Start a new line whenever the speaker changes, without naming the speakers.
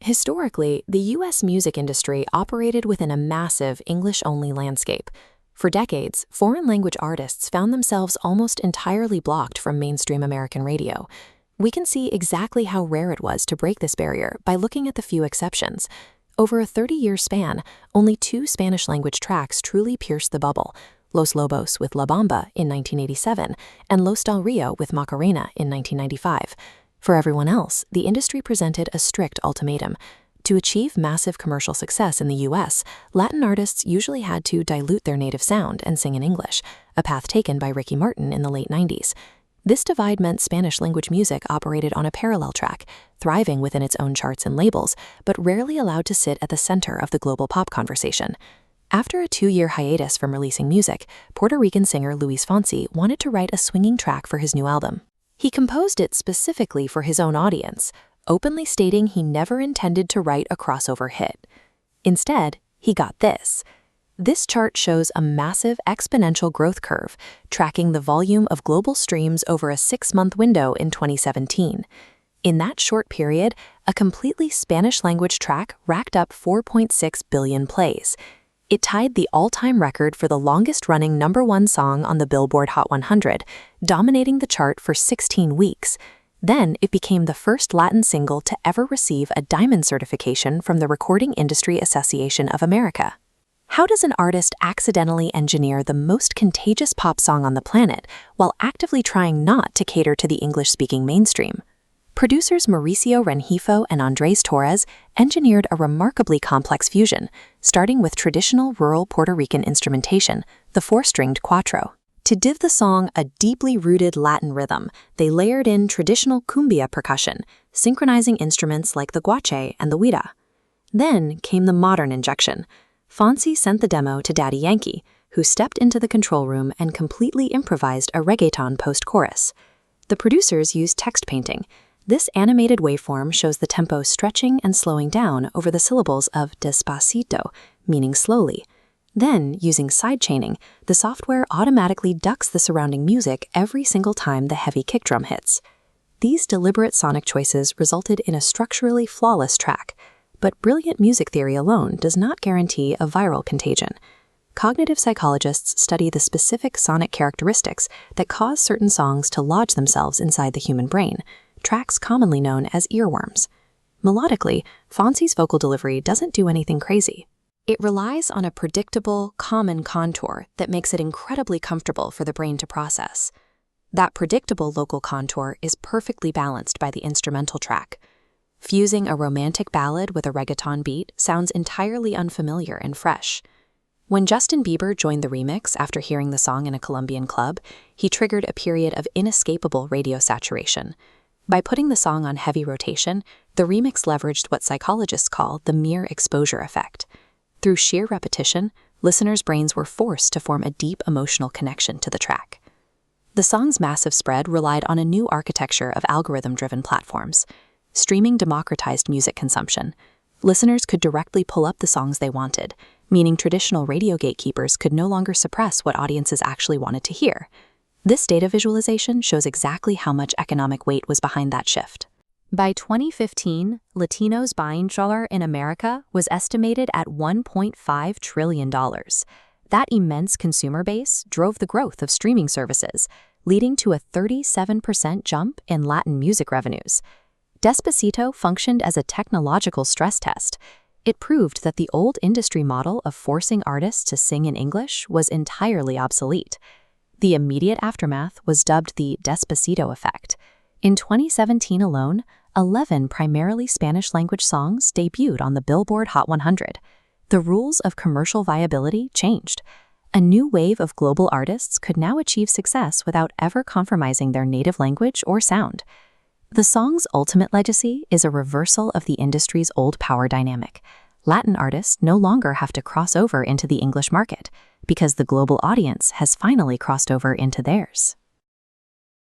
Historically, the U.S. music industry operated within a massive English-only landscape. For decades, foreign-language artists found themselves almost entirely blocked from mainstream American radio. We can see exactly how rare it was to break this barrier by looking at the few exceptions. Over a 30-year span, only 2 Spanish-language tracks truly pierced the bubble: Los Lobos with La Bamba in 1987 and Los Del Rio with Macarena in 1995. For everyone else, the industry presented a strict ultimatum. To achieve massive commercial success in the U.S., Latin artists usually had to dilute their native sound and sing in English, a path taken by Ricky Martin in the late 90s. This divide meant Spanish-language music operated on a parallel track, thriving within its own charts and labels, but rarely allowed to sit at the center of the global pop conversation. After a 2-year hiatus from releasing music, Puerto Rican singer Luis Fonsi wanted to write a swinging track for his new album. He composed it specifically for his own audience, openly stating he never intended to write a crossover hit. Instead, he got this. This chart shows a massive exponential growth curve, tracking the volume of global streams over a 6-month window in 2017. In that short period, a completely Spanish-language track racked up 4.6 billion plays. It tied the all-time record for the longest-running #1 song on the Billboard Hot 100, dominating the chart for 16 weeks. Then it became the first Latin single to ever receive a diamond certification from the Recording Industry Association of America. How does an artist accidentally engineer the most contagious pop song on the planet while actively trying not to cater to the English-speaking mainstream? Producers Mauricio Rengifo and Andres Torres engineered a remarkably complex fusion, starting with traditional rural Puerto Rican instrumentation, the 4-stringed cuatro. To give the song a deeply rooted Latin rhythm, they layered in traditional cumbia percussion, synchronizing instruments like the guache and the huira. Then came the modern injection. Fonsi sent the demo to Daddy Yankee, who stepped into the control room and completely improvised a reggaeton post-chorus. The producers used text painting. This animated waveform shows the tempo stretching and slowing down over the syllables of Despacito, meaning slowly. Then, using sidechaining, the software automatically ducks the surrounding music every single time the heavy kick drum hits. These deliberate sonic choices resulted in a structurally flawless track, but brilliant music theory alone does not guarantee a viral contagion. Cognitive psychologists study the specific sonic characteristics that cause certain songs to lodge themselves inside the human brain, tracks commonly known as earworms. Melodically, Fonsi's vocal delivery doesn't do anything crazy. It relies on a predictable, common contour that makes it incredibly comfortable for the brain to process. That predictable local contour is perfectly balanced by the instrumental track. Fusing a romantic ballad with a reggaeton beat sounds entirely unfamiliar and fresh. When Justin Bieber joined the remix after hearing the song in a Colombian club, he triggered a period of inescapable radio saturation. By putting the song on heavy rotation, the remix leveraged what psychologists call the mere exposure effect. Through sheer repetition, listeners' brains were forced to form a deep emotional connection to the track. The song's massive spread relied on a new architecture of algorithm-driven platforms. Streaming democratized music consumption. Listeners could directly pull up the songs they wanted, meaning traditional radio gatekeepers could no longer suppress what audiences actually wanted to hear. This data visualization shows exactly how much economic weight was behind that shift. By 2015, Latinos' buying power in America was estimated at $1.5 trillion. That immense consumer base drove the growth of streaming services, leading to a 37% jump in Latin music revenues. Despacito functioned as a technological stress test. It proved that the old industry model of forcing artists to sing in English was entirely obsolete. The immediate aftermath was dubbed the Despacito effect. In 2017 alone, 11 primarily Spanish-language songs debuted on the Billboard Hot 100. The rules of commercial viability changed. A new wave of global artists could now achieve success without ever compromising their native language or sound. The song's ultimate legacy is a reversal of the industry's old power dynamic. Latin artists no longer have to cross over into the English market because the global audience has finally crossed over into theirs.